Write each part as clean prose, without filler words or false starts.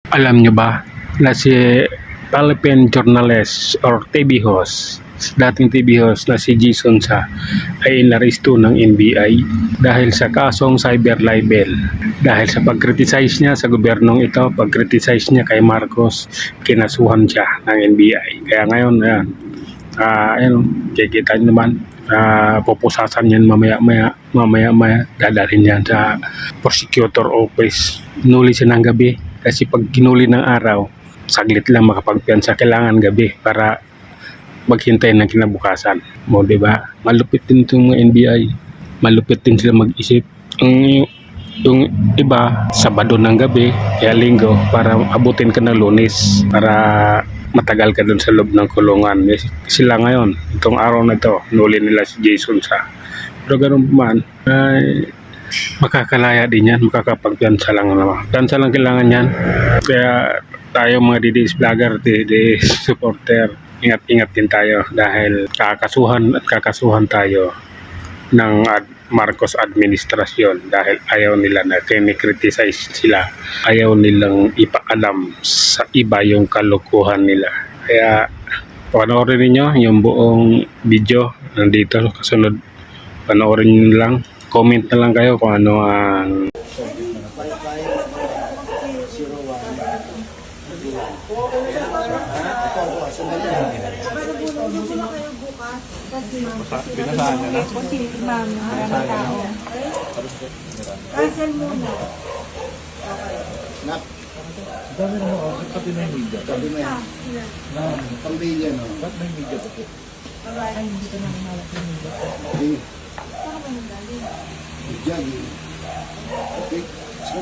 Alam nyo ba na si Philippine journalist or TV host, dating TV host na si Jason Sa ay inaristo ng NBI dahil sa kasong cyber libel. Dahil sa pag-criticize niya sa gobyernong ito, pag-criticize niya kay Marcos, kinasuhan siya ng NBI. Kaya ngayon, kikita nyo naman, pupusasan yan mamaya dadalhin yan sa prosecutor office. Nuli siya ng gabi kasi pag kinuli ng araw, saglit lang makapagpiyansa, kailangan gabi para maghintay ng kinabukasan mo, di ba? Malupit din itong mga NBI, malupit din sila mag-isip. Yung iba, Sabado ng gabi, kaya Linggo, para abutin ka ng Lunes, para matagal ka dun sa loob ng kulungan. Sila ngayon, itong araw na ito, nuli nila si Jason Sa. Pero ganun pa man, ay makakalaya din yan, makakapagpiyansa lang naman. Piyansa lang kailangan yan. Kaya tayo mga DDS vlogger, DDS supporter, ingat-ingat din tayo dahil kakasuhan tayo ng Marcos administrasyon dahil ayaw nila na kinikriticize sila, ayaw nilang ipaalam sa iba yung kalokohan nila. Kaya panoorin niyo yung buong video nandito, kasunod panoorin niyo lang, comment na lang kayo kung ano ang Pinasaan niya na? Kasi ma'am, maraming tao. Cancel muna. Dami na mo, pati na yung media. Sabi mo yan. Pambilya, no? Ba't may media pa po? Ay, hindi ko na malak yung media. Okay. Diyan, okay. So,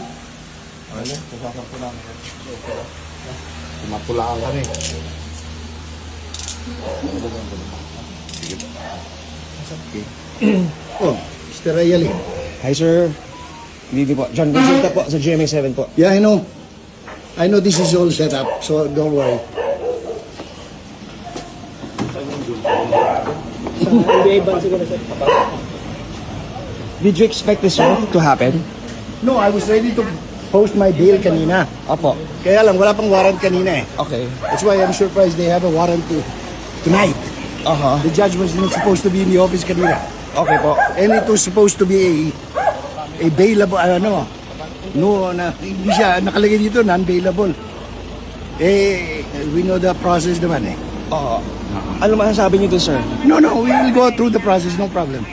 ayun, pusasan ko lang. Mapulaan ka rin. Okay. Oh, Mr. Rayali. Hi sir, Vivi po. John Consulta po sa GMA7 po. Yeah, I know. I know this is all set up, so don't worry. Did you expect this sir to happen? No, I was ready to post my bail kanina. Opo. Kaya lang, wala pang warrant kanina eh. Okay. That's why I'm surprised they have a warrant tonight. The judge was not supposed to be in the office kanina. Okay po. And it was supposed to be a bailable, hindi siya nakalagay dito, non-bailable. We know the process naman eh. Oo. Ano masasabi niyo doon sir? No, we will go through the process, no problem.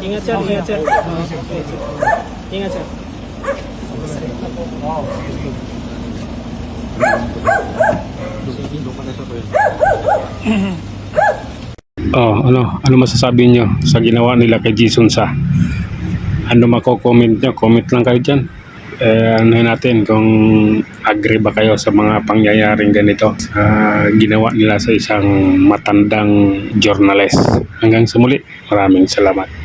Ingat sir, ingat sir. Ingat sir. ano masasabi niyo sa ginawa nila kay Jason Sa? Ano mako-comment niyo? Comment lang kayo dyan. Ano natin kung agree ba kayo sa mga pangyayaring ganito ginawa nila sa isang matandang journalist. Hanggang sa muli, maraming salamat.